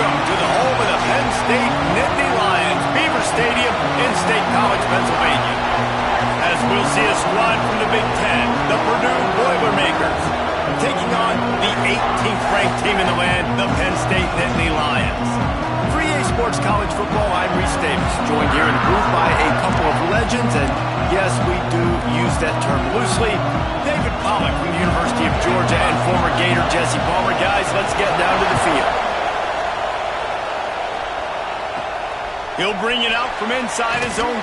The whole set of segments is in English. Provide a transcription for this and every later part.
Welcome to the home of the Penn State Nittany Lions, Beaver Stadium in State College, Pennsylvania. As we'll see a squad from the Big Ten, the Purdue Boilermakers, taking on the 18th ranked team in the land, the Penn State Nittany Lions. For EA Sports College Football, I'm Reese Davis, joined here in the booth by a couple of legends, and yes, we do use that term loosely. David Pollack from the University of Georgia and former Gator Jesse Palmer. Guys, let's get down to the field. He'll bring it out from inside his own 10.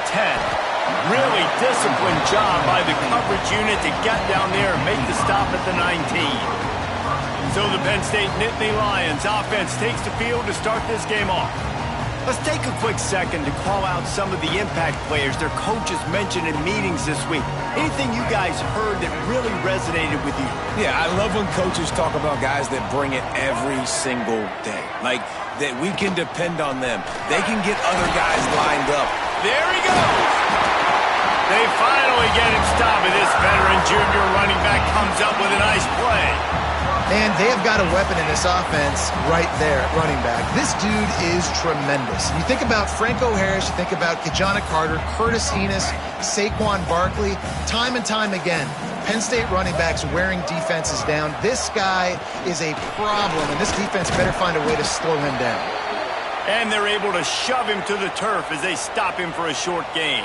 Really disciplined job by the coverage unit to get down there and make the stop at the 19. So the Penn State Nittany Lions offense takes the field to start this game off. Let's take a quick second to call out some of the impact players their coaches mentioned in meetings this week. Anything you guys heard that really resonated with you? Yeah, I love when coaches talk about guys that bring it every single day. Like, that we can depend on them. They can get other guys lined up. There he goes! They finally get him stopped, and this veteran junior running back comes up with a nice play. Man, they have got a weapon in this offense right there at running back. This dude is tremendous. You think about Franco Harris, you think about Kajana Carter, Curtis Enos, Saquon Barkley, time and time again. Penn State running backs wearing defenses down. This guy is a problem, and this defense better find a way to slow him down. And they're able to shove him to the turf as they stop him for a short gain.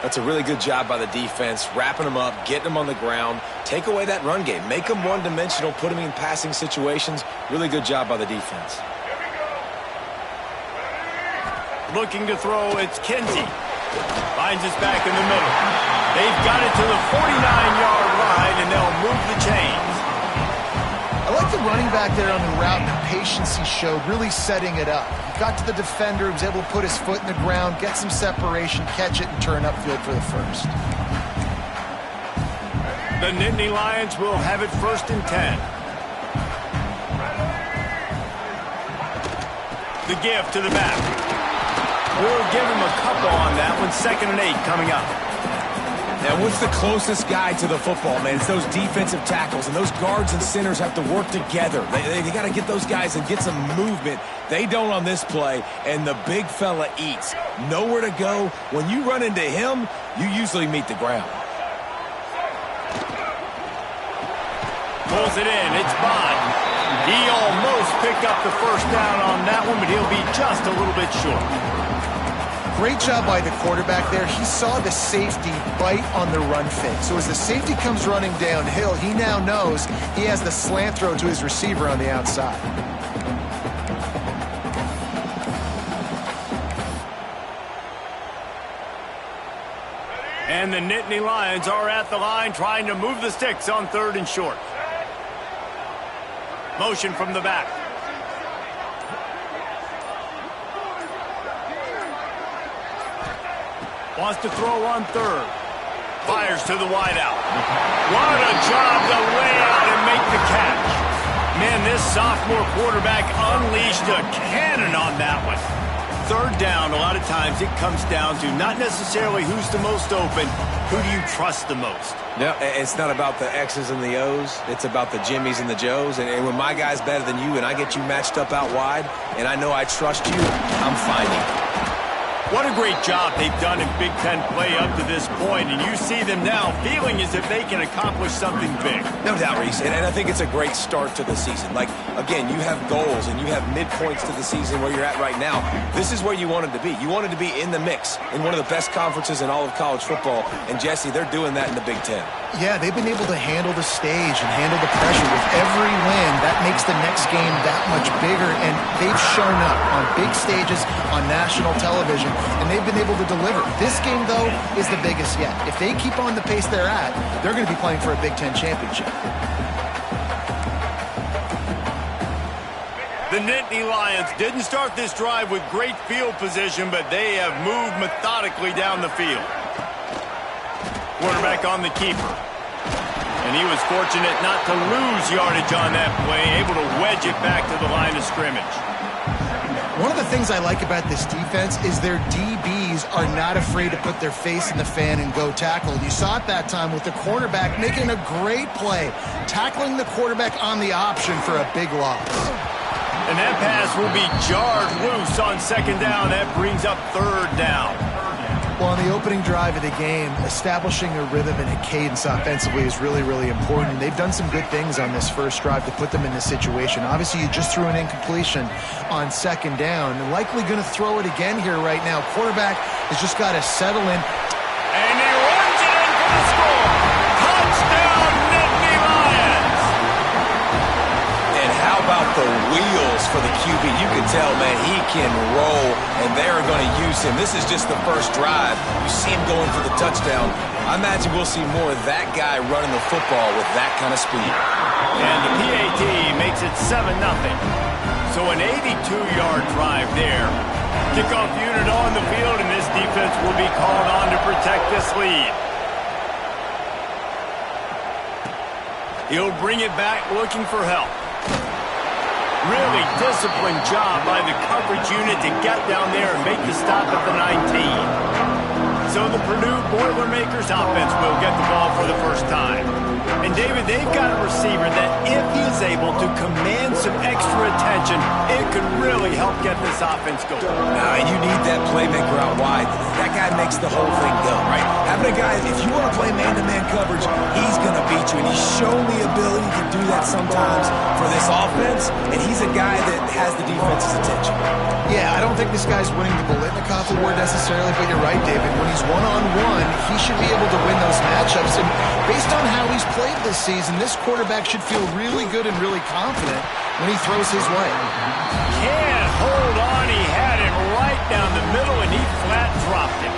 That's a really good job by the defense, wrapping them up, getting them on the ground, take away that run game, make them one-dimensional, put them in passing situations. Really good job by the defense. Looking to throw, it's Kinsey. Finds us back in the middle. They've got it to the 49-yard line, and they'll move the chains. I like the running back there on the route and the patience he showed, really setting it up. He got to the defender, he was able to put his foot in the ground, get some separation, catch it, and turn upfield for the first. The Nittany Lions will have it 1st and 10. The give to the back. We'll give him a couple on that one. 2nd and 8 coming up. Now, what's the closest guy to the football, man? It's those defensive tackles, and those guards and centers have to work together. They got to get those guys and get some movement. They don't on this play, and the big fella eats. Nowhere to go. When you run into him, you usually meet the ground. Pulls it in. It's Bond. He almost picked up the first down on that one, but he'll be just a little bit short. Great job by the quarterback there. He saw the safety bite on the run fake. So as the safety comes running downhill, he now knows he has the slant throw to his receiver on the outside. And the Nittany Lions are at the line trying to move the sticks on 3rd and short. Motion from the back. Wants to throw on 3rd. Fires to the wideout. What a job to lay out and make the catch. Man, this sophomore quarterback unleashed a cannon on that one. 3rd down, a lot of times it comes down to not necessarily who's the most open, who do you trust the most? No, it's not about the X's and the O's. It's about the Jimmies and the Joes. And when my guy's better than you and I get you matched up out wide and I know I trust you, I'm finding. What a great job they've done in Big Ten play up to this point, and you see them now feeling as if they can accomplish something big. No doubt, Reese, and I think it's a great start to the season. Like, again, you have goals and you have midpoints to the season where you're at right now. This is where you wanted to be. You wanted to be in the mix in one of the best conferences in all of college football, and Jesse, they're doing that in the Big Ten. Yeah, they've been able to handle the stage and handle the pressure with every win. That makes the next game that much bigger, and they've shown up on big stages on national television, and they've been able to deliver. This game, though, is the biggest yet. If they keep on the pace they're at, they're going to be playing for a Big Ten championship. The Nittany Lions didn't start this drive with great field position, but they have moved methodically down the field. Quarterback on the keeper. And he was fortunate not to lose yardage on that play, able to wedge it back to the line of scrimmage. One of the things I like about this defense is their DBs are not afraid to put their face in the fan and go tackle. You saw it that time with the cornerback making a great play, tackling the quarterback on the option for a big loss. And that pass will be jarred loose on second down. That brings up third down. Well, on the opening drive of the game, establishing a rhythm and a cadence offensively is really, really important. They've done some good things on this first drive to put them in this situation. Obviously, you just threw an incompletion on second down. They're likely going to throw it again here right now. Quarterback has just got to settle in. And he runs it in for the score. Touchdown, Nittany Lions. And how about the wheels for the QB? You can tell, man, he can roll, and they're going to use him. This is just the first drive. You see him going for the touchdown. I imagine we'll see more of that guy running the football with that kind of speed. And the PAT makes it 7-0. So an 82-yard drive there. Kickoff unit on the field, and this defense will be called on to protect this lead. He'll bring it back looking for help. Really disciplined job by the coverage unit to get down there and make the stop at the 19. So the Purdue Boilermakers offense will get the ball for the first time. And David, they've got a receiver that if he is able to command some extra attention, it could really help get this offense going. And you need that playmaker out wide. That guy makes the whole thing go, right? Having a guy, if you want to play man-to-man coverage, he's going to beat you. And he's shown the ability to do that sometimes for this offense. And he's a guy that has the defense's attention. Yeah, I don't think this guy's winning the Biletnikoff Award necessarily, but you're right, David. When he's one-on-one, he should be able to win those matchups. And based on how he's played this season, this quarterback should feel really good and really confident when he throws his way. Can't hold on. He had it right down the middle, and he flat dropped it.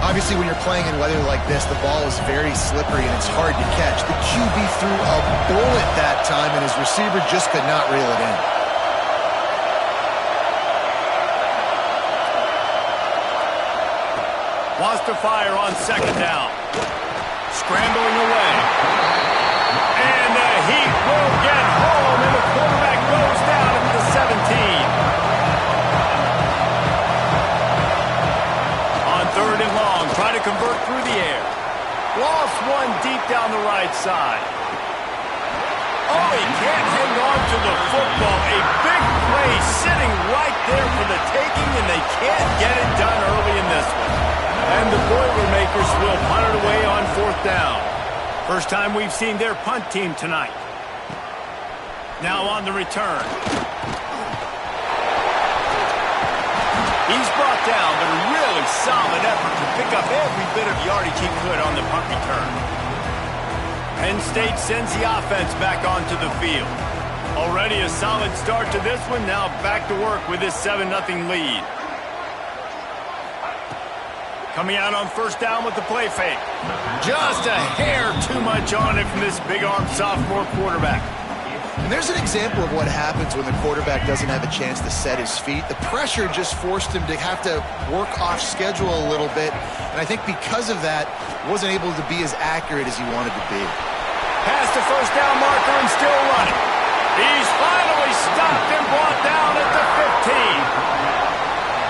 Obviously, when you're playing in weather like this, the ball is very slippery and it's hard to catch. The QB threw a bullet that time, and his receiver just could not reel it in. Wants to fire on second down. Scrambling away. And the Heat will get home, and the quarterback goes down at the 17. On third and long, try to convert through the air. Lost one deep down the right side. Oh, he can't hang on to the football. A big play sitting right there for the taking, and they can't get it done early in this one. And the Boilermakers will punt it away on fourth down. First time we've seen their punt team tonight. Now on the return. He's brought down, but a really solid effort to pick up every bit of yardage he could on the punt return. Penn State sends the offense back onto the field. Already a solid start to this one. Now back to work with this 7-0 lead. Coming out on first down with the play fake. Just a hair too much on it from this big-arm sophomore quarterback. And there's an example of what happens when the quarterback doesn't have a chance to set his feet. The pressure just forced him to have to work off schedule a little bit. And I think because of that, wasn't able to be as accurate as he wanted to be. Past the first down marker and still running. He's finally stopped and brought down at the 15.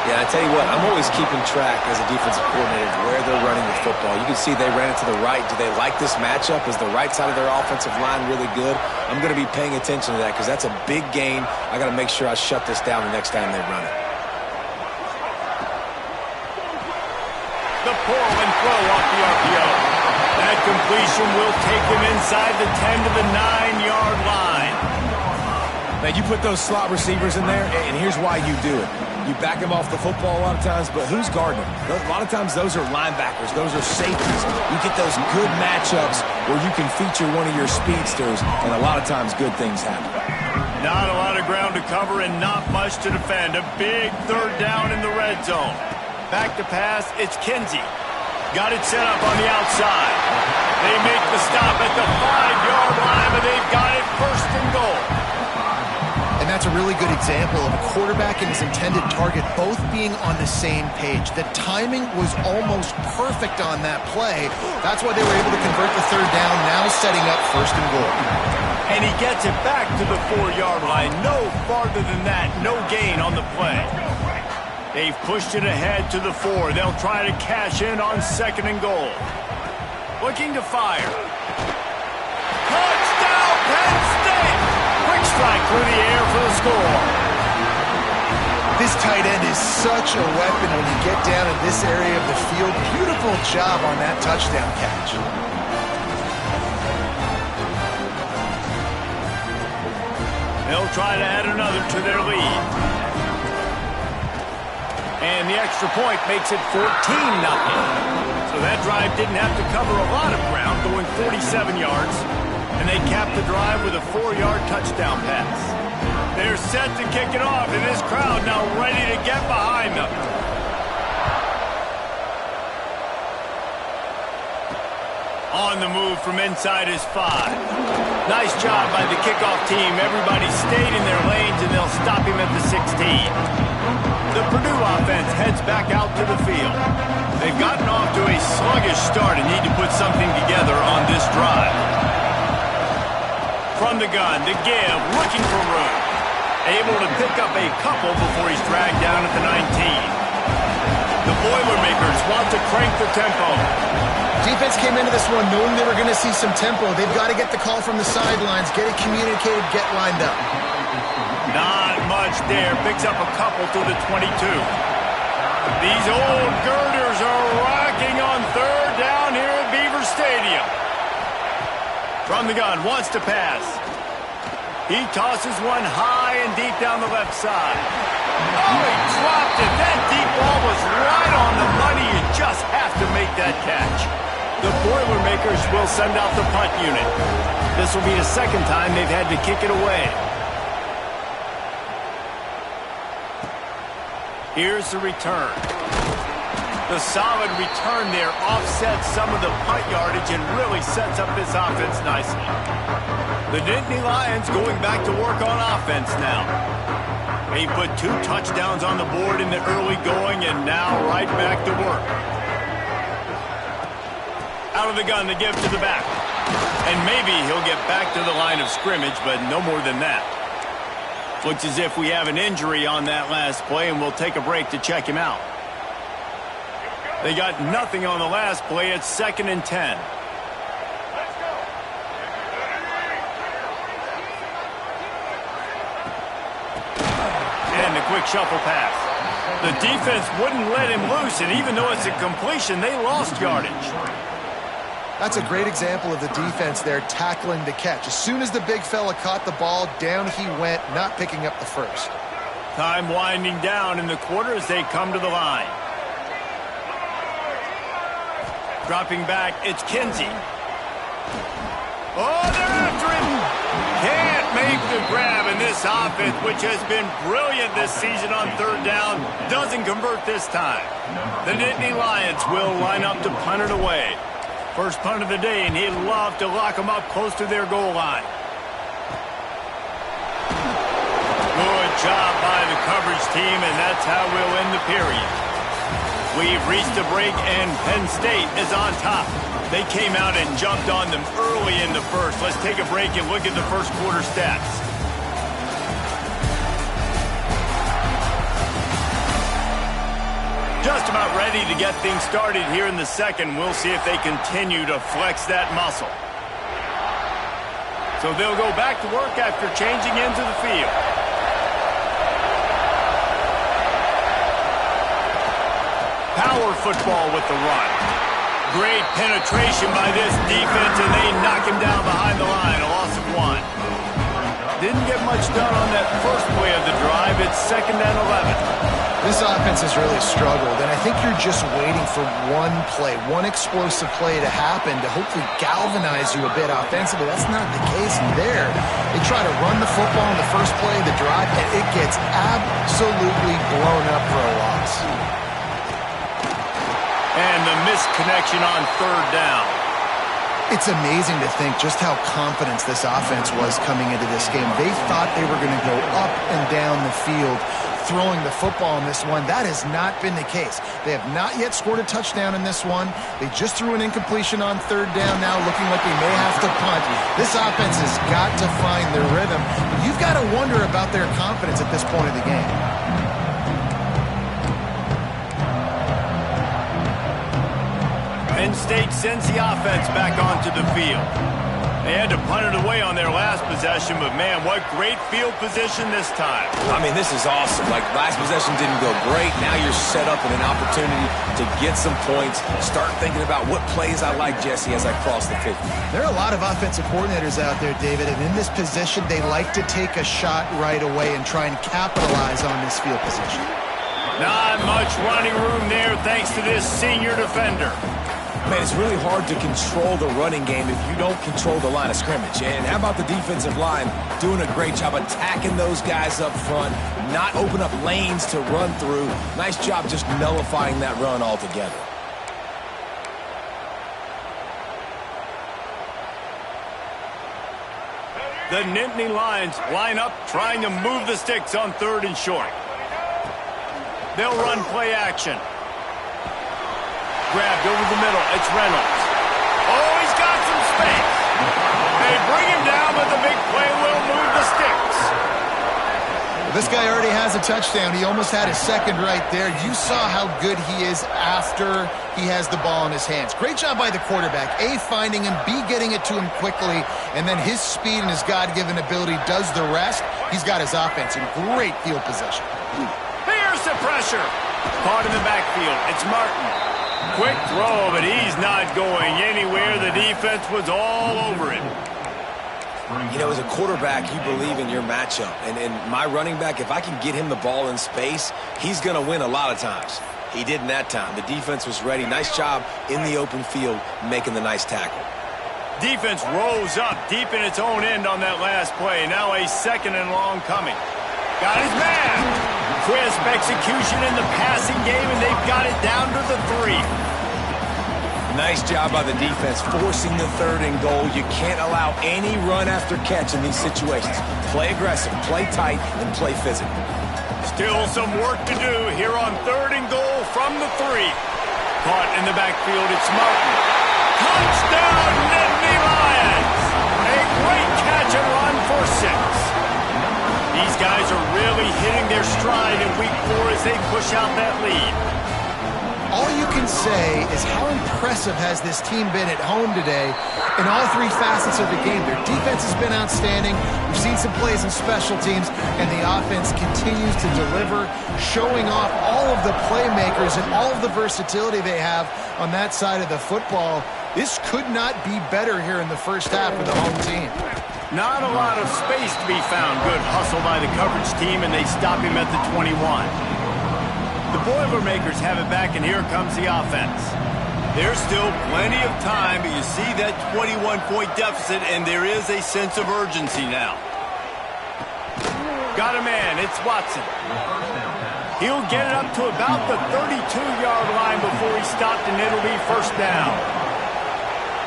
Yeah, I tell you what, I'm always keeping track as a defensive coordinator where they're running the football. You can see they ran it to the right. Do they like this matchup? Is the right side of their offensive line really good? I'm going to be paying attention to that because that's a big gain. I got to make sure I shut this down the next time they run it. The pull and throw off the RPO. That completion will take him inside the 10 to the 9-yard line. Now, you put those slot receivers in there, and here's why you do it. You back them off the football a lot of times, but who's guarding them? A lot of times those are linebackers. Those are safeties. You get those good matchups where you can feature one of your speedsters, and a lot of times good things happen. Not a lot of ground to cover and not much to defend. A big third down in the red zone. Back to pass, it's Kinsey. Got it set up on the outside. They make the stop at the 5-yard line, but they've got it first and goal. And that's a really good example of a quarterback and his intended target both being on the same page. The timing was almost perfect on that play. That's why they were able to convert the third down, now setting up first and goal. And he gets it back to the 4-yard line. No farther than that, no gain on the play. They've pushed it ahead to the 4. They'll try to cash in on second and goal. Looking to fire. Touchdown, Penn State! Quick strike through the air for the score. His tight end is such a weapon when you get down in this area of the field. Beautiful job on that touchdown catch. They'll try to add another to their lead. And the extra point makes it 14-0. So that drive didn't have to cover a lot of ground, going 47 yards. And they capped the drive with a 4-yard touchdown pass. They're set to kick it off, and this crowd now ready to get behind them. On the move from inside his 5. Nice job by the kickoff team. Everybody stayed in their lanes, and they'll stop him at the 16. The Purdue offense heads back out to the field. They've gotten off to a sluggish start and need to put something together on this drive. From the gun, the give, looking for room. Able to pick up a couple before he's dragged down at the 19. The Boilermakers want to crank the tempo. Defense came into this one knowing they were going to see some tempo. They've got to get the call from the sidelines, get it communicated, get lined up. Not much there. Picks up a couple to the 22. These old girders are rocking on third down here at Beaver Stadium. From the gun, wants to pass. He tosses one high and deep down the left side. Oh, he dropped it. That deep ball was right on the money. You just have to make that catch. The Boilermakers will send out the punt unit. This will be the second time they've had to kick it away. Here's the return. The solid return there offsets some of the punt yardage and really sets up this offense nicely. The Nittany Lions going back to work on offense now. They put 2 touchdowns on the board in the early going and now right back to work. Out of the gun, the give to the back. And maybe he'll get back to the line of scrimmage, but no more than that. Looks as if we have an injury on that last play, and we'll take a break to check him out. They got nothing on the last play. It's 2nd and 10. And the quick shuffle pass. The defense wouldn't let him loose, and even though it's a completion, they lost yardage. That's a great example of the defense there tackling the catch. As soon as the big fella caught the ball, down he went, not picking up the first. Time winding down in the quarter as they come to the line. Dropping back, it's Kinsey. Oh, they're after him. Can't make the grab, and this offense, which has been brilliant this season on third down, doesn't convert this time. The Nittany Lions will line up to punt it away. First punt of the day, and he'd love to lock them up close to their goal line. Good job by the coverage team, and that's how we'll end the period. We've reached a break, and Penn State is on top. They came out and jumped on them early in the first. Let's take a break and look at the first quarter stats. Just about ready to get things started here in the second. We'll see if they continue to flex that muscle. So they'll go back to work after changing into the field. Power football with the run. Great penetration by this defense, and they knock him down behind the line. A loss of 1. Didn't get much done on that first play of the drive. It's 2nd and 11. This offense has really struggled, and I think you're just waiting for one play, one explosive play to happen to hopefully galvanize you a bit offensively. That's not the case there. They try to run the football in the first play of the drive, and it gets absolutely blown up for a loss. And the missed connection on third down. It's amazing to think just how confident this offense was coming into this game. They thought they were going to go up and down the field throwing the football in this one. That has not been the case. They have not yet scored a touchdown in this one. They just threw an incompletion on third down now, looking like they may have to punt. This offense has got to find their rhythm. You've got to wonder about their confidence at this point of the game. Penn State sends the offense back onto the field. They had to punt it away on their last possession, but man, what great field position this time. I mean, this is awesome. Like, last possession didn't go great. Now you're set up in an opportunity to get some points. Start thinking about what plays I like, Jesse, as I cross the 50. There are a lot of offensive coordinators out there, David, and in this position, they like to take a shot right away and try and capitalize on this field position. Not much running room there thanks to this senior defender. Man, it's really hard to control the running game if you don't control the line of scrimmage. And how about the defensive line doing a great job attacking those guys up front, not open up lanes to run through. Nice job just nullifying that run altogether. The Nittany Lions line up trying to move the sticks on 3rd and short. They'll run play action. Grabbed over the middle. It's Reynolds. Oh, he's got some space. They bring him down, but the big play will move the sticks. This guy already has a touchdown. He almost had his second right there. You saw how good he is after he has the ball in his hands. Great job by the quarterback. A, finding him, B, getting it to him quickly, and then his speed and his God-given ability does the rest. He's got his offense in great field position. Here's the pressure. Caught in the backfield. It's Martin. Quick throw, but he's not going anywhere. The defense was all over him. You know, as a quarterback, you believe in your matchup. And my running back, if I can get him the ball in space, he's going to win a lot of times. He didn't that time. The defense was ready. Nice job in the open field making the nice tackle. Defense rose up deep in its own end on that last play. Now a 2nd and long coming. Got his man. Crisp execution in the passing game, and they've got it down to the 3. Nice job by the defense forcing the 3rd and goal. You can't allow any run after catch in these situations. Play aggressive, play tight, and play physical. Still some work to do here on 3rd and goal from the 3. Caught in the backfield, it's Martin. Touchdown, Nittany Lions! A great catch and run for 6. These guys are really hitting their stride in week 4 as they push out that lead. All you can say is how impressive has this team been at home today in all 3 facets of the game. Their defense has been outstanding. We've seen some plays in special teams, and the offense continues to deliver, showing off all of the playmakers and all of the versatility they have on that side of the football. This could not be better here in the first half for the home team. Not a lot of space to be found. Good hustle by the coverage team, and they stop him at the 21. The Boilermakers have it back, and here comes the offense. There's still plenty of time, but you see that 21-point deficit, and there is a sense of urgency now. Got a man. It's Watson. He'll get it up to about the 32-yard line before he's stopped, and it'll be 1st down.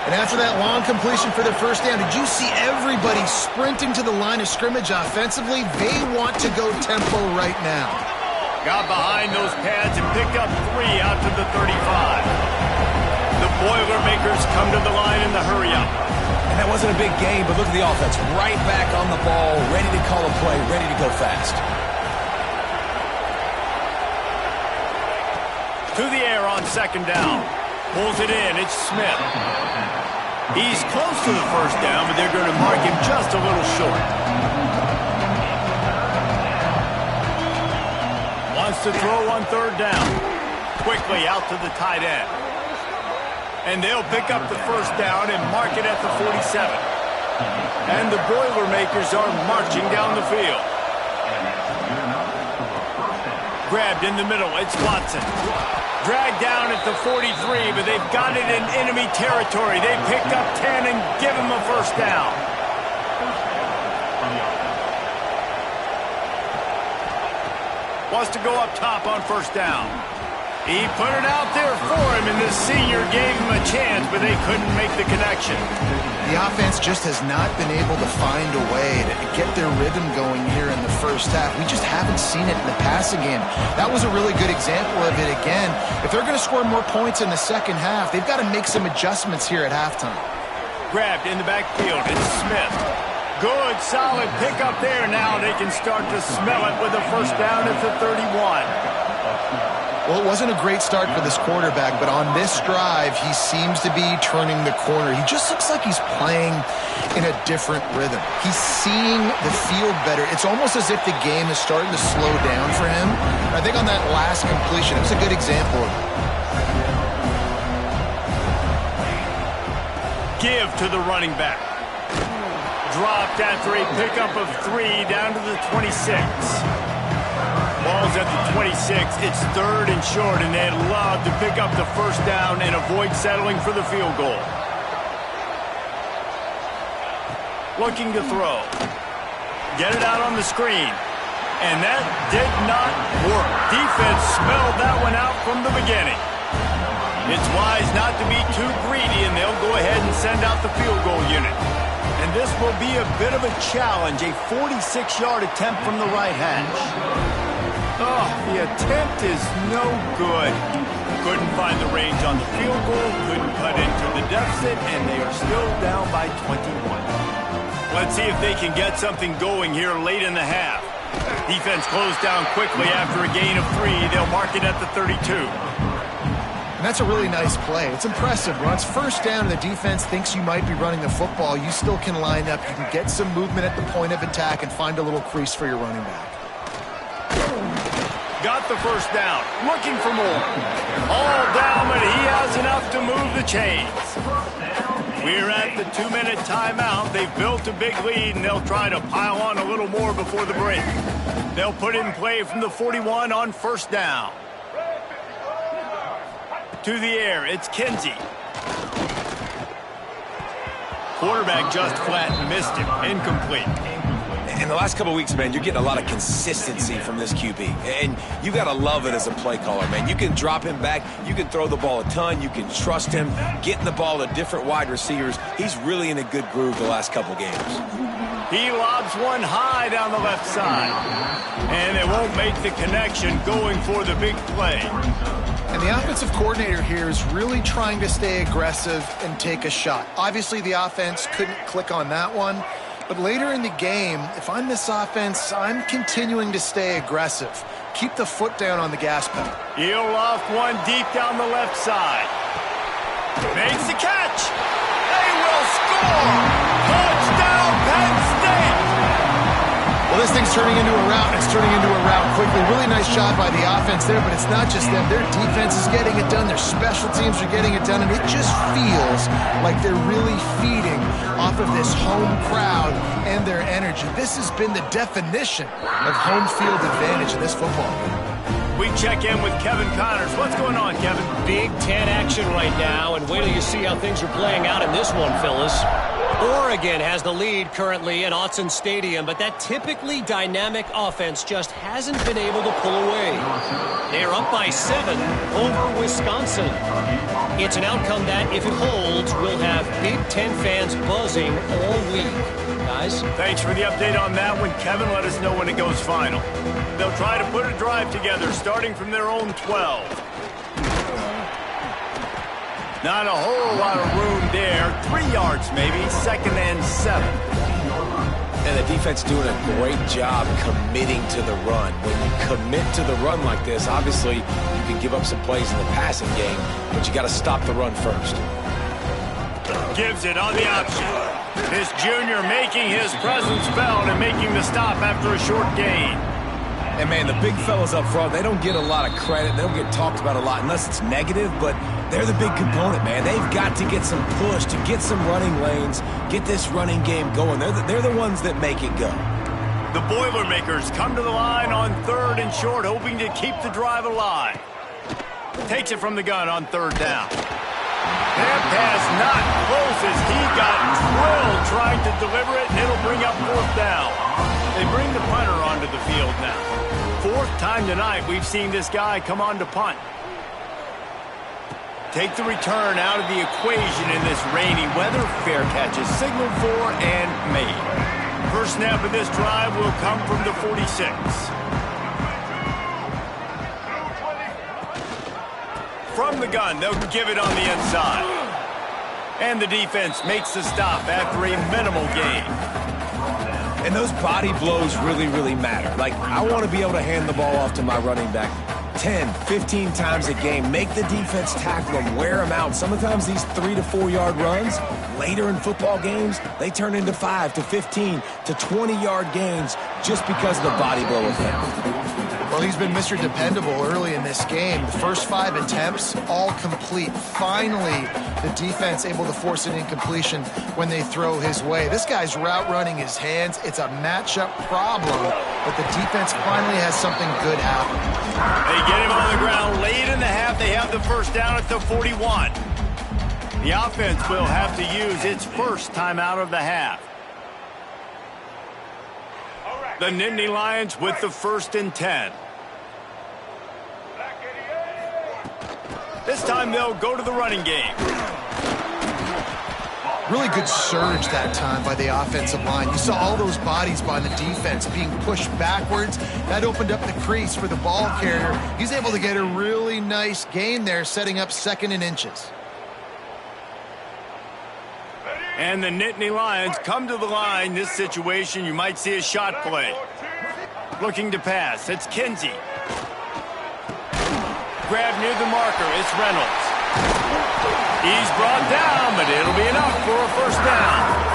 And after that long completion for the 1st down, did you see everybody sprinting to the line of scrimmage offensively? They want to go tempo right now. Got behind those pads and picked up 3 out to the 35. The Boilermakers come to the line in the hurry-up. And that wasn't a big game, but look at the offense. Right back on the ball, ready to call a play, ready to go fast. To the air on 2nd down. Pulls it in. It's Smith. He's close to the 1st down, but they're going to mark him just a little short. Wants to throw on 3rd down. Quickly out to the tight end. And they'll pick up the 1st down and mark it at the 47. And the Boilermakers are marching down the field. Grabbed in the middle. It's Watson. Dragged down at the 43, but they've got it in enemy territory. They picked up 10 and give him a 1st down. Wants to go up top on 1st down. He put it out there for him, and this senior gave him a chance, but they couldn't make the connection. The offense just has not been able to find a way to get their rhythm going here in the first half. We just haven't seen it in the passing game. That was a really good example of it again. If they're going to score more points in the second half, they've got to make some adjustments here at halftime. Grabbed in the backfield. It's Smith. Good, solid pickup there. Now they can start to smell it with a 1st down at the 31. Well, it wasn't a great start for this quarterback, but on this drive, he seems to be turning the corner. He just looks like he's playing in a different rhythm. He's seeing the field better. It's almost as if the game is starting to slow down for him. I think on that last completion, it was a good example of it. Give to the running back. Dropped after a pickup of 3 down to the 26. Ball's at the 26. It's 3rd and short, and they'd love to pick up the first down and avoid settling for the field goal. Looking to throw. Get it out on the screen. And that did not work. Defense smelled that one out from the beginning. It's wise not to be too greedy, and they'll go ahead and send out the field goal unit. And this will be a bit of a challenge, a 46-yard attempt from the right hash. Oh, the attempt is no good. Couldn't find the range on the field goal, couldn't cut into the deficit, and they are still down by 21. Let's see if they can get something going here late in the half. Defense closed down quickly after a gain of 3. They'll mark it at the 32. And that's a really nice play. It's impressive. When it's first down and the defense thinks you might be running the football, you still can line up. You can get some movement at the point of attack and find a little crease for your running back. Got the first down. Looking for more. All down, but he has enough to move the chains. We're at the 2-minute timeout. They've built a big lead, and they'll try to pile on a little more before the break. They'll put in play from the 41 on first down. To the air, it's Kinsey. Quarterback just flat missed him. Incomplete. In the last couple of weeks, man, you're getting a lot of consistency from this QB. And you got to love it as a play caller, man. You can drop him back. You can throw the ball a ton. You can trust him. Getting the ball to different wide receivers. He's really in a good groove the last couple games. He lobs one high down the left side. And they won't make the connection going for the big play. And the offensive coordinator here is really trying to stay aggressive and take a shot. Obviously, the offense couldn't click on that one. But later in the game, if I'm this offense, I'm continuing to stay aggressive. Keep the foot down on the gas pedal. He'll loft one deep down the left side. Makes the catch. They will score. Touchdown, Penn State. Well, this thing's turning into a rout, and it's turning into a rout quickly. Really nice job by the offense there, but it's not just them. Their defense is getting it done. Their special teams are getting it done, and it just feels like they're really feeding off of this home crowd and their energy. This has been the definition of home field advantage in this football game. We check in with Kevin Connors. What's going on, Kevin? Big Ten action right now, and wait till you see how things are playing out in this one, Phyllis. Oregon has the lead currently in Autzen Stadium, but that typically dynamic offense just hasn't been able to pull away. They're up by 7 over Wisconsin. It's an outcome that, if it holds, will have Big Ten fans buzzing all week. Guys? Thanks for the update on that one, Kevin. Let us know when it goes final. They'll try to put a drive together, starting from their own 12. Not a whole lot of room there. 3 yards maybe, 2nd and 7. And the defense doing a great job committing to the run. When you commit to the run like this, obviously you can give up some plays in the passing game, but you got to stop the run first. Gives it on the option. This junior making his presence felt and making the stop after a short gain. And, man, the big fellas up front, they don't get a lot of credit. They don't get talked about a lot unless it's negative, but they're the big component, man. They've got to get some push, to get some running lanes, get this running game going. They're the ones that make it go. The Boilermakers come to the line on 3rd and short, hoping to keep the drive alive. Takes it from the gun on 3rd down. That pass not close as he got drilled trying to deliver it, and it'll bring up 4th down. They bring the punter onto the field now. 4th time tonight we've seen this guy come on to punt. Take the return out of the equation in this rainy weather. Fair catch is signaled for and made. First snap of this drive will come from the 46. From the gun, they'll give it on the inside. And the defense makes the stop after a minimal gain. And those body blows really, really matter. Like, I want to be able to hand the ball off to my running back 10, 15 times a game. Make the defense tackle them, wear them out. Sometimes these 3 to 4 yard runs, later in football games, they turn into 5 to 15 to 20-yard gains just because of the body blow effect. Well, he's been Mr. Dependable early in this game. The first 5 attempts, all complete. Finally, the defense able to force an incompletion when they throw his way. This guy's route running his hands. It's a matchup problem, but the defense finally has something good happen. They get him on the ground late in the half. They have the first down at the 41. The offense will have to use its first timeout of the half. The Nittany Lions with the 1st and 10. This time they'll go to the running game. Really good surge that time by the offensive line. You saw all those bodies by the defense being pushed backwards. That opened up the crease for the ball carrier. He's able to get a really nice gain there, setting up 2nd and inches. And the Nittany Lions come to the line. This situation, you might see a shot play. Looking to pass. It's Kinsey. Grab near the marker. It's Reynolds. He's brought down, but it'll be enough for a first down.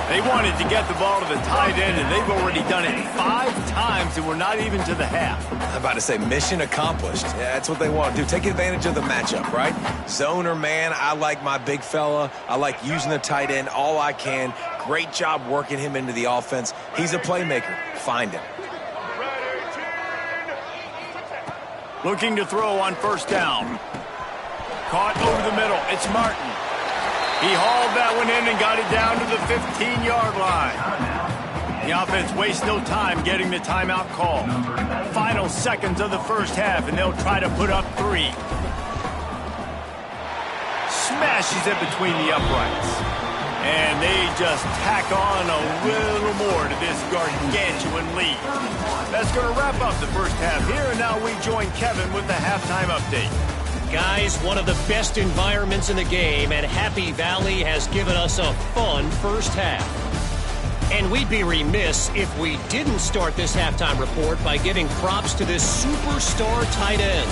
They wanted to get the ball to the tight end, and they've already done it 5 times, and we're not even to the half. I'm about to say mission accomplished. Yeah, that's what they want to do. Take advantage of the matchup, right? Zone or man, I like my big fella. I like using the tight end all I can. Great job working him into the offense. He's a playmaker. Find him. Looking to throw on first down. Caught over the middle. It's Martin. He hauled that one in and got it down to the 15-yard line. The offense wastes no time getting the timeout call. Final seconds of the first half, and they'll try to put up 3. Smashes it between the uprights. And they just tack on a little more to this gargantuan lead. That's going to wrap up the first half here, and now we join Kevin with the halftime update. Guys, one of the best environments in the game, and Happy Valley has given us a fun first half. And we'd be remiss if we didn't start this halftime report by giving props to this superstar tight end.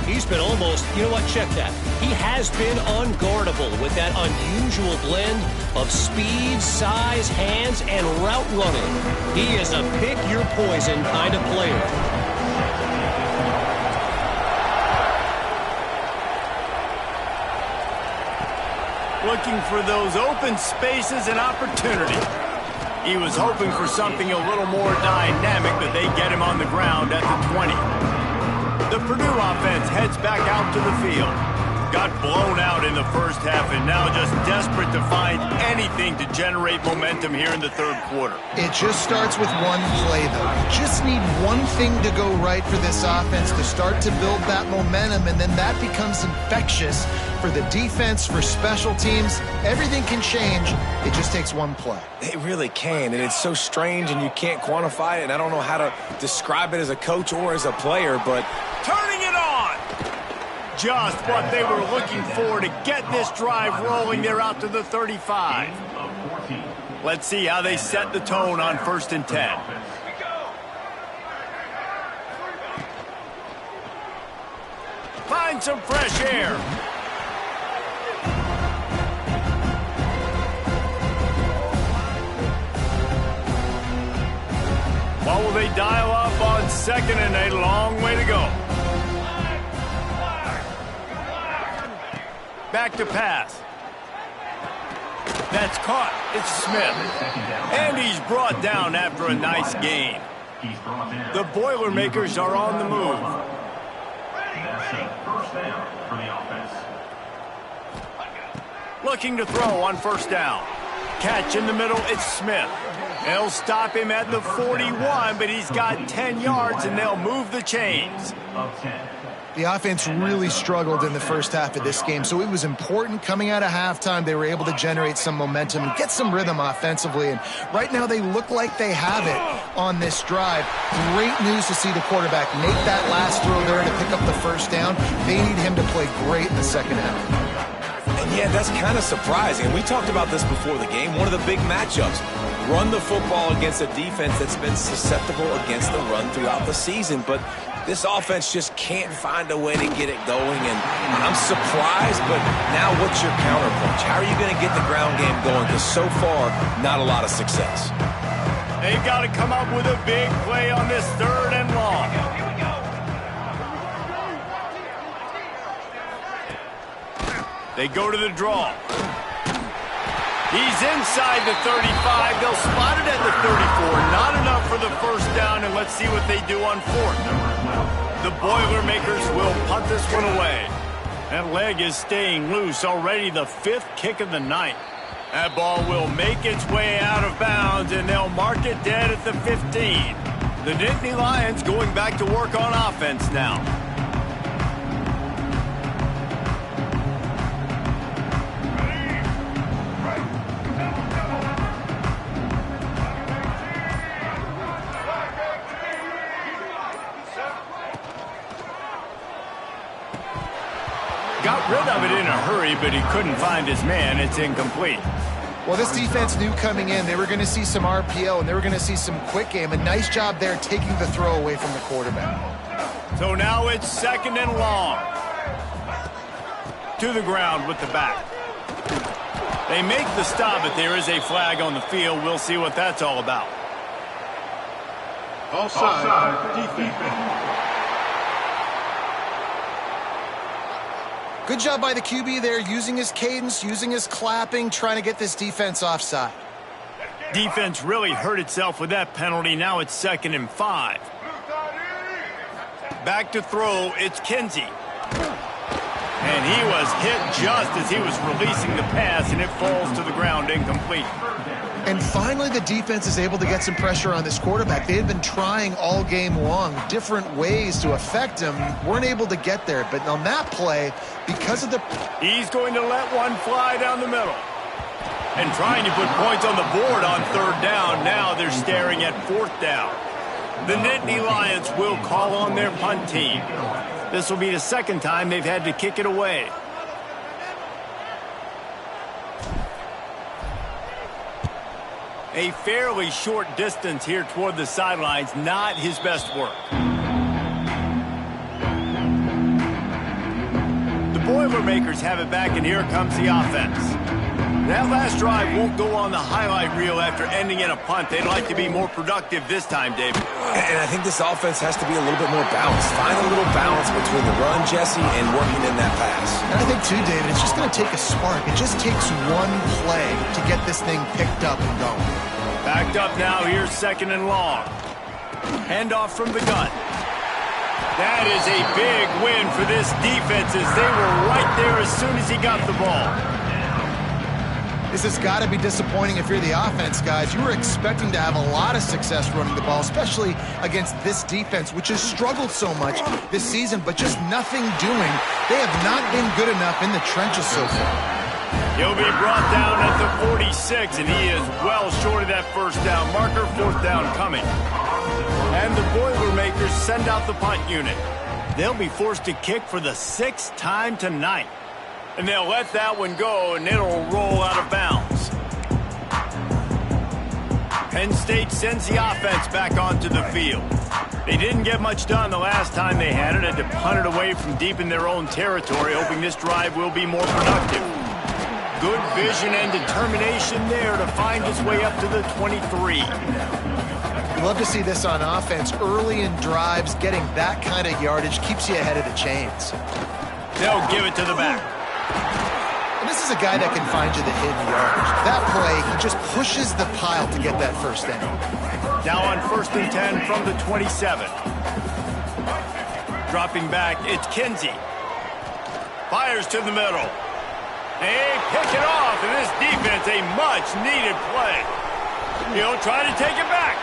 He's been almost, you know what, check that. He has been unguardable with that unusual blend of speed, size, hands, and route running. He is a pick-your-poison kind of player. Looking for those open spaces and opportunity. He was hoping for something a little more dynamic, but they get him on the ground at the 20. The Purdue offense heads back out to the field. Got blown out in the first half and now just desperate to find anything to generate momentum here in the third quarter. It just starts with one play, though. You just need one thing to go right for this offense to start to build that momentum, and then that becomes infectious for the defense, for special teams. Everything can change. It just takes one play. It really can, and it's so strange, and you can't quantify it, and I don't know how to describe it as a coach or as a player, but turning it on! Just what they were looking for to get this drive rolling. They're out to the 35. Let's see how they set the tone on 1st and 10. Find some fresh air. What will they dial up on 2nd and a long way to go? Back to pass. That's caught. It's Smith. And he's brought down after a nice gain. The Boilermakers are on the move. Looking to throw on first down. Catch in the middle. It's Smith. They'll stop him at the 41, but he's got 10 yards, and they'll move the chains. The offense really struggled in the first half of this game, so it was important coming out of halftime. They were able to generate some momentum and get some rhythm offensively, and right now they look like they have it on this drive. Great news to see the quarterback make that last throw there to pick up the first down. They need him to play great in the second half. Yeah, that's kind of surprising. We talked about this before the game. One of the big matchups. Run the football against a defense that's been susceptible against the run throughout the season. But this offense just can't find a way to get it going. And I'm surprised, but now what's your counterpunch? How are you going to get the ground game going? Because so far, not a lot of success. They've got to come up with a big play on this 3rd and long. They go to the draw. He's inside the 35. They'll spot it at the 34. Not enough for the first down, and let's see what they do on 4th. The Boilermakers will punt this one away. That leg is staying loose. Already the 5th kick of the night. That ball will make its way out of bounds, and they'll mark it dead at the 15. The Nittany Lions going back to work on offense now. Got rid of it in a hurry, but he couldn't find his man. It's incomplete. Well, this defense knew coming in they were going to see some RPO and they were going to see some quick game. A nice job there taking the throw away from the quarterback. So now it's 2nd and long. To the ground with the back. They make the stop, but there is a flag on the field. We'll see what that's all about. Offside, defense. Good job by the QB there, using his cadence, using his clapping, trying to get this defense offside. Defense really hurt itself with that penalty. Now it's 2nd and 5. Back to throw, it's Kinsey. And he was hit just as he was releasing the pass, and it falls to the ground incomplete. And finally, the defense is able to get some pressure on this quarterback. They had been trying all game long, different ways to affect him. Weren't able to get there. But on that play, because of the... He's going to let one fly down the middle. And trying to put points on the board on 3rd down. Now they're staring at 4th down. The Nittany Lions will call on their punt team. This will be the 2nd time they've had to kick it away. A fairly short distance here toward the sidelines, not his best work. The Boilermakers have it back, and here comes the offense. That last drive won't go on the highlight reel after ending in a punt. They'd like to be more productive this time, David. And I think this offense has to be a little bit more balanced. Find a little balance between the run, Jesse, and working in that pass. And I think, too, David, it's just going to take a spark. It just takes one play to get this thing picked up and going. Backed up now, here's 2nd and long. Handoff from the gun. That is a big win for this defense as they were right there as soon as he got the ball. This has got to be disappointing if you're the offense, guys. You were expecting to have a lot of success running the ball, especially against this defense, which has struggled so much this season, but just nothing doing. They have not been good enough in the trenches so far. He'll be brought down at the 46, and he is well short of that first down marker. 4th down coming. And the Boilermakers send out the punt unit. They'll be forced to kick for the 6th time tonight. And they'll let that one go, and it'll roll out of bounds. Penn State sends the offense back onto the field. They didn't get much done the last time they had it. Had to punt it away from deep in their own territory, hoping this drive will be more productive. Good vision and determination there to find his way up to the 23. You love to see this on offense. Early in drives, getting that kind of yardage keeps you ahead of the chains. They'll give it to the back. And this is a guy that can find you the hidden yardage. That play, he just pushes the pile to get that first down. Now on 1st and 10 from the 27. Dropping back, it's Kinsey. Fires to the middle. They pick it off, and this defense, a much-needed play. He'll try to take it back.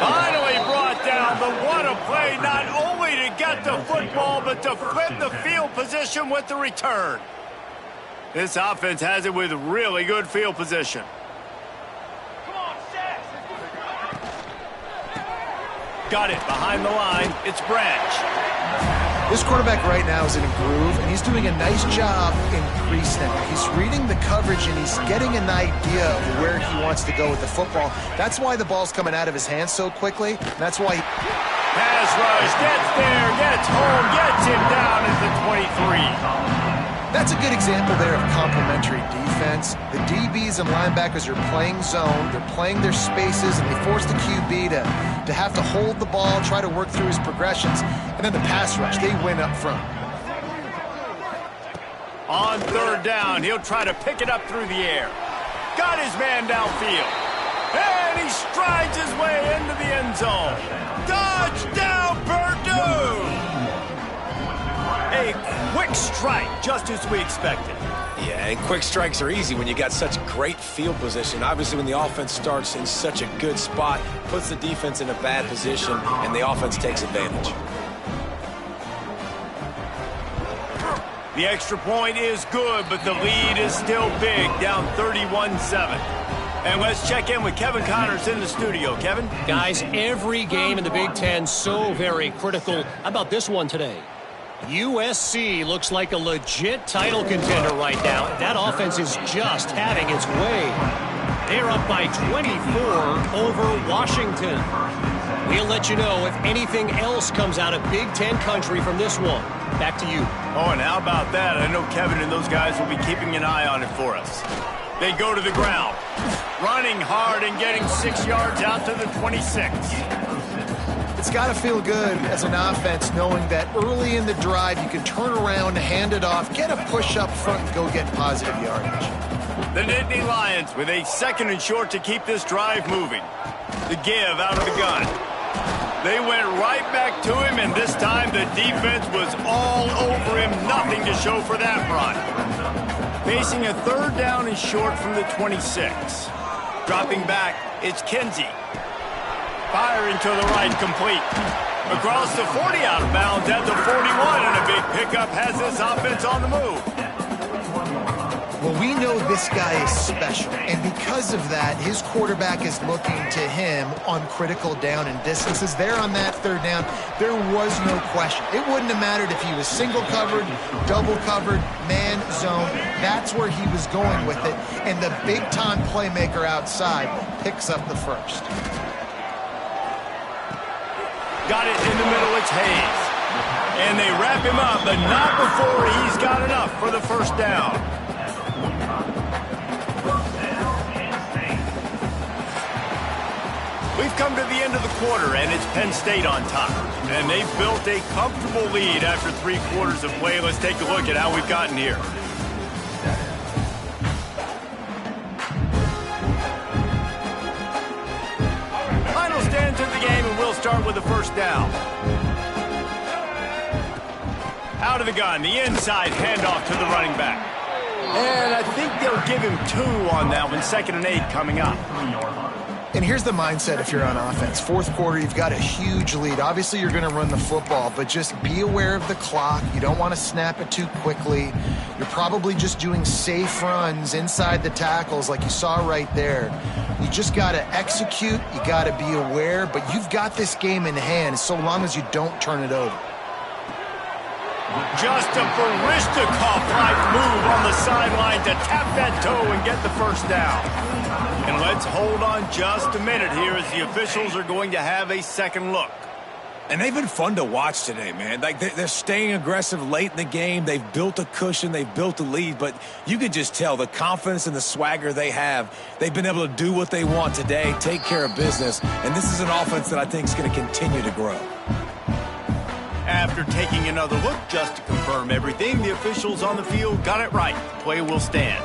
Finally brought down, but what a play, not only to get the football, but to flip the field position with the return. This offense has it with really good field position. Got it behind the line. It's Branch. This quarterback right now is in a groove, and he's doing a nice job in pre-snap. He's reading the coverage, and he's getting an idea of where he wants to go with the football. That's why the ball's coming out of his hands so quickly. That's why Pass rush, gets there, gets home, gets him down at the 23. That's a good example there of complementary defense. The DBs and linebackers are playing zone, they're playing their spaces, and they force the QB to have to hold the ball, try to work through his progressions, and then the pass rush, they win up front. On third down, he'll try to pick it up through the air. Got his man downfield. And he strides his way into the end zone. Touchdown, Purdue! A quick strike, just as we expected. Yeah, and quick strikes are easy when you got such great field position. Obviously, when the offense starts in such a good spot, puts the defense in a bad position, and the offense takes advantage. The extra point is good, but the lead is still big, down 31-7. And let's check in with Kevin Connors in the studio. Kevin? Guys, every game in the Big Ten so very critical. How about this one today? USC looks like a legit title contender right now. That offense is just having its way. They're up by 24 over Washington. We'll let you know if anything else comes out of Big Ten country from this one. Back to you. Oh, and how about that? I know Kevin and those guys will be keeping an eye on it for us. They go to the ground, running hard and getting 6 yards out to the 26. It's got to feel good as an offense knowing that early in the drive you can turn around, hand it off, get a push up front, and go get positive yardage. The Nittany Lions with a 2nd and short to keep this drive moving. The give out of the gun. They went right back to him, and this time the defense was all over him. Nothing to show for that run. Facing a 3rd down and short from the 26. Dropping back, it's Kinsey. Firing to the right, complete. Across the 40, out of bounds at the 41, and a big pickup has this offense on the move. Well, we know this guy is special, and because of that, his quarterback is looking to him on critical down and distances. There on that 3rd down, there was no question. It wouldn't have mattered if he was single covered, double covered, man zone. That's where he was going with it, and the big-time playmaker outside picks up the first. Got it in the middle, it's Hayes. And they wrap him up, but not before he's got enough for the first down. We've come to the end of the quarter, and it's Penn State on top. And they've built a comfortable lead after 3 quarters of play. Let's take a look at how we've gotten here. Final stands of the game, and we'll start with the first down. Out of the gun, the inside handoff to the running back. And I think they'll give him 2 on that one. 2nd and 8 coming up. And here's the mindset if you're on offense. 4th quarter, you've got a huge lead. Obviously, you're going to run the football, but just be aware of the clock. You don't want to snap it too quickly. You're probably just doing safe runs inside the tackles like you saw right there. You just got to execute. You got to be aware, but you've got this game in hand so long as you don't turn it over. Just a Barishnikov-like move on the sideline to tap that toe and get the first down. And let's hold on just a minute here as the officials are going to have a second look. And they've been fun to watch today, man. Like they're staying aggressive late in the game. They've built a cushion. They've built a lead. But you can just tell the confidence and the swagger they have. They've been able to do what they want today, take care of business. And this is an offense that I think is going to continue to grow. After taking another look just to confirm everything, the officials on the field got it right. The play will stand.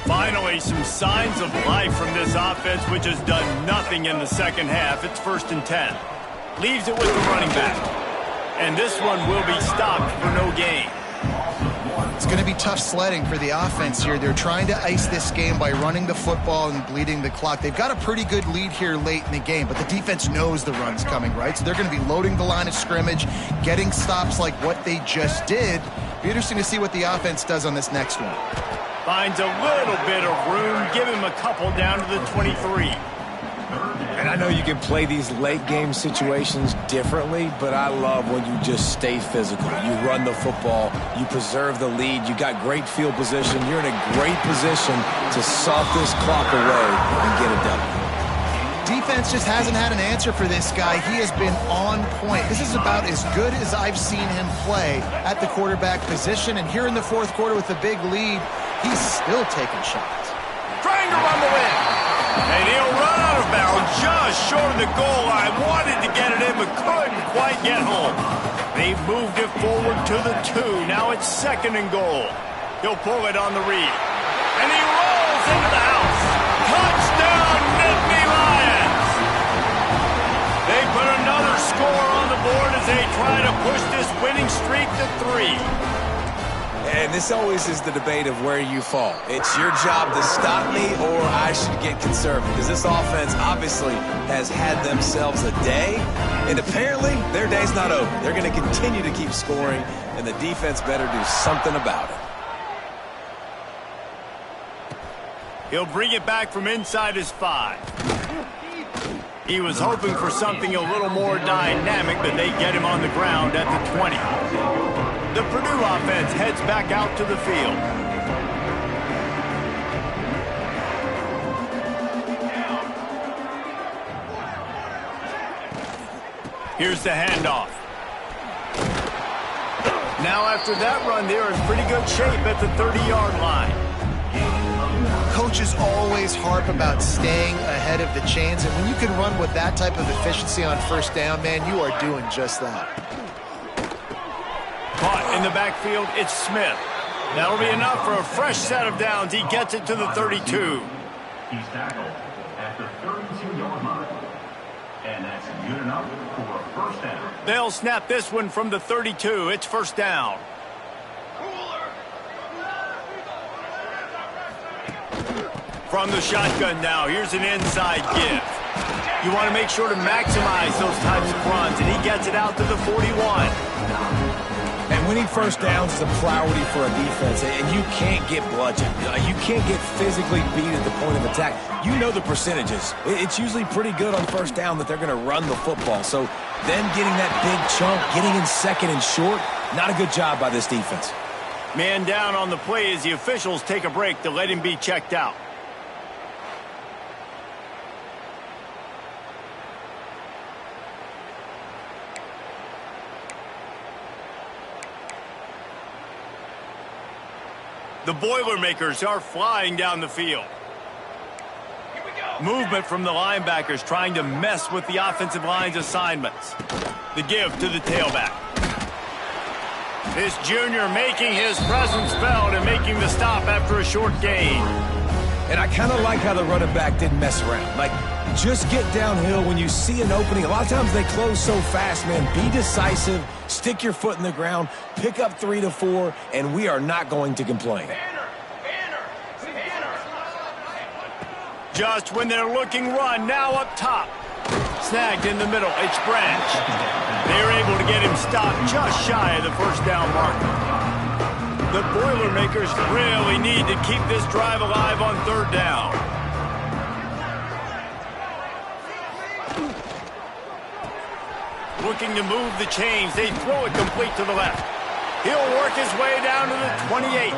Finally, some signs of life from this offense, which has done nothing in the second half. It's 1st and 10. Leaves it with the running back. And this one will be stopped for no gain. It's going to be tough sledding for the offense here. They're trying to ice this game by running the football and bleeding the clock. They've got a pretty good lead here late in the game, but the defense knows the run's coming, right? So they're going to be loading the line of scrimmage, getting stops like what they just did. Be interesting to see what the offense does on this next one. Finds a little bit of room. Give him a couple down to the 23. And I know you can play these late game situations differently, but I love when you just stay physical. You run the football, you preserve the lead, you got great field position, you're in a great position to soft this clock away and get a W. Defense just hasn't had an answer for this guy. He has been on point. This is about as good as I've seen him play at the quarterback position. And here in the fourth quarter with the big lead, he's still taking shots. Trying to run the win. And he'll run out of bounds just short of the goal line. Wanted to get it in, but couldn't quite get home. They've moved it forward to the 2. Now it's 2nd and goal. He'll pull it on the read. And he rolls into the house. Touchdown, Nittany Lions! They put another score on the board as they try to push this winning streak to 3. And this always is the debate of where you fall. It's your job to stop me or I should get conservative. Because this offense obviously has had themselves a day. And apparently their day's not over. They're going to continue to keep scoring. And the defense better do something about it. He'll bring it back from inside his 5. He was hoping for something a little more dynamic, but they get him on the ground at the 20. The Purdue offense heads back out to the field. Here's the handoff. Now after that run, they're in pretty good shape at the 30-yard line. Coaches always harp about staying ahead of the chains, and when you can run with that type of efficiency on first down, man, you are doing just that. Caught in the backfield, it's Smith. That'll be enough for a fresh set of downs. He gets it to the 32. He's tackled at the 32-yard line. And that's good enough for a first down. They'll snap this one from the 32. It's first down. From the shotgun now, here's an inside give. You want to make sure to maximize those types of runs, and he gets it out to the 41. And winning first downs is a priority for a defense, and you can't get bludgeoned. You can't get physically beat at the point of attack. You know the percentages. It's usually pretty good on first down that they're going to run the football. So them getting that big chunk, getting in 2nd and short, not a good job by this defense. Man down on the play as the officials take a break to let him be checked out. The Boilermakers are flying down the field. Movement from the linebackers trying to mess with the offensive line's assignments. The give to the tailback. This junior making his presence felt and making the stop after a short gain. And I kind of like how the running back didn't mess around. Like, just get downhill when you see an opening. A lot of times they close so fast, man. Be decisive, stick your foot in the ground, pick up 3 to 4, and we are not going to complain. Just when they're looking run, now up top. Snagged in the middle, it's Branch. They're able to get him stopped just shy of the first down marker. The Boilermakers really need to keep this drive alive on 3rd down. Looking to move the chains. They throw it complete to the left. He'll work his way down to the 28.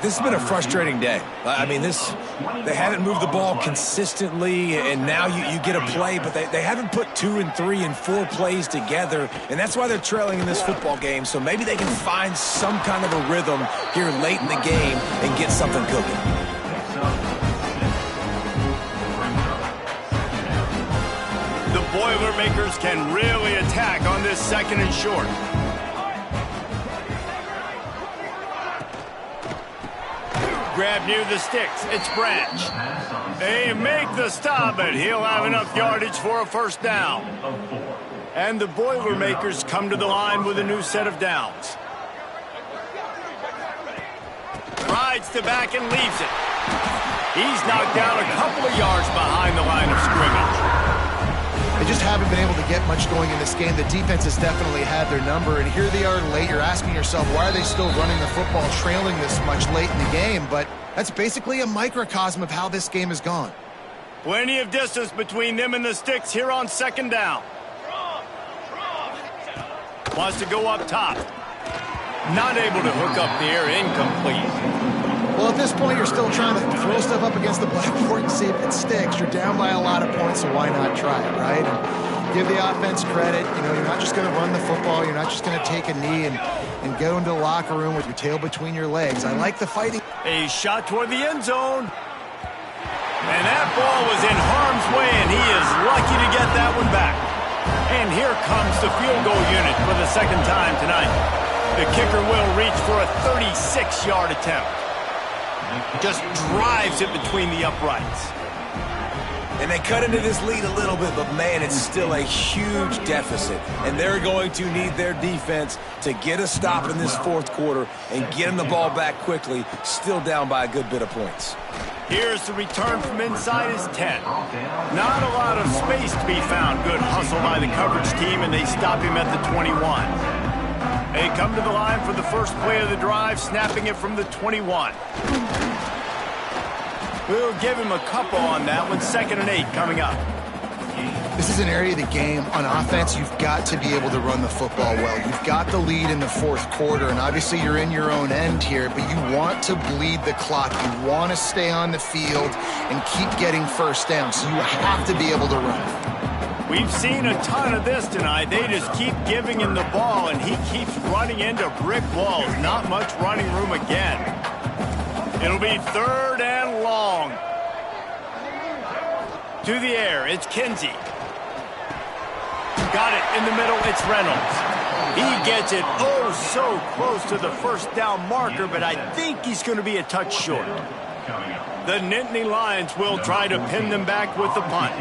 This has been a frustrating day. I mean, they haven't moved the ball consistently, and now you get a play, but they haven't put 2 and 3 and 4 plays together, and that's why they're trailing in this football game. So maybe they can find some kind of a rhythm here late in the game and get something cooking. The Boilermakers can really attack on this 2nd and short. Grab near the sticks. It's Branch. They make the stop, but he'll have enough yardage for a first down. And the Boilermakers come to the line with a new set of downs. Rides to back and leaves it. He's knocked down a couple of yards behind the line of scrimmage. They just haven't been able to get much going in this game. The defense has definitely had their number, and here they are late. You're asking yourself, why are they still running the football, trailing this much late in the game? But that's basically a microcosm of how this game has gone. Plenty of distance between them and the sticks here on second down. Wants to go up top. Not able to hook up there, incomplete. Well, at this point, you're still trying to throw stuff up against the blackboard and see if it sticks. You're down by a lot of points, so why not try it, right? And give the offense credit. You know, you're not just going to run the football. You're not just going to take a knee and go into the locker room with your tail between your legs. I like the fighting. A shot toward the end zone. And that ball was in harm's way, and he is lucky to get that one back. And here comes the field goal unit for the second time tonight. The kicker will reach for a 36-yard attempt. Just drives it between the uprights. And they cut into this lead a little bit, but man, it's still a huge deficit. And they're going to need their defense to get a stop in this fourth quarter and get them the ball back quickly, still down by a good bit of points. Here's the return from inside his 10. Not a lot of space to be found. Good hustle by the coverage team, and they stop him at the 21. They come to the line for the first play of the drive, snapping it from the 21. We'll give him a couple on that one. 2nd and 8 coming up. This is an area of the game on offense you've got to be able to run the football well. You've got the lead in the fourth quarter, and obviously you're in your own end here, but you want to bleed the clock. You want to stay on the field and keep getting first down, so you have to be able to run. We've seen a ton of this tonight. They just keep giving him the ball, and he keeps running into brick walls. Not much running room again. It'll be 3rd and long. To the air, it's Kinsey. Got it in the middle, it's Reynolds. He gets it oh so close to the first down marker, but I think he's going to be a touch short. The Nittany Lions will try to pin them back with the punt.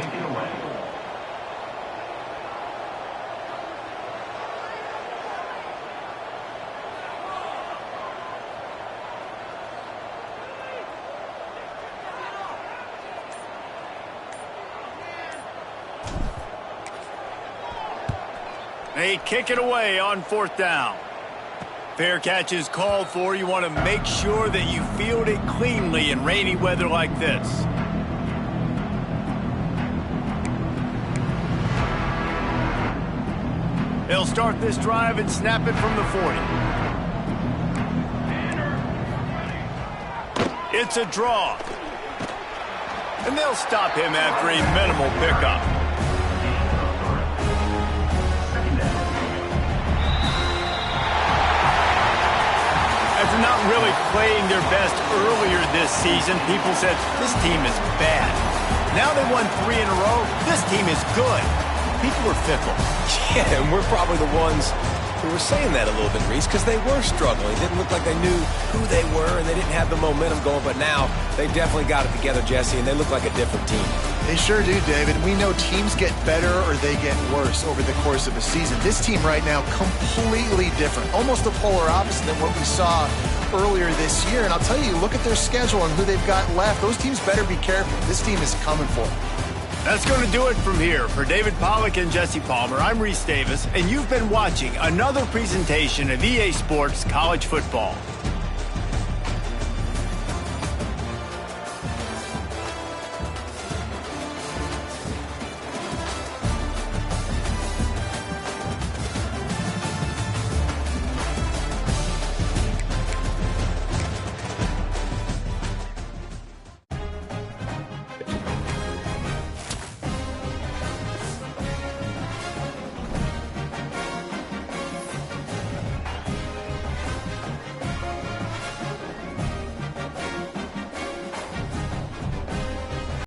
They kick it away on 4th down. Fair catch is called for. You want to make sure that you field it cleanly in rainy weather like this. They'll start this drive and snap it from the 40. It's a draw. And they'll stop him after a minimal pickup. After not really playing their best earlier this season, people said, this team is bad. Now they won 3 in a row. This team is good. People were fickle. Yeah, and we're probably the ones who were saying that a little bit, Reese, because they were struggling. It didn't look like they knew who they were, and they didn't have the momentum going. But now they definitely got it together, Jesse, and they look like a different team. They sure do, David. We know teams get better or they get worse over the course of a season. This team right now, completely different. Almost the polar opposite than what we saw earlier this year. And I'll tell you, look at their schedule and who they've got left. Those teams better be careful. This team is coming for them. That's going to do it from here. For David Pollack and Jesse Palmer, I'm Reese Davis, and you've been watching another presentation of EA Sports College Football.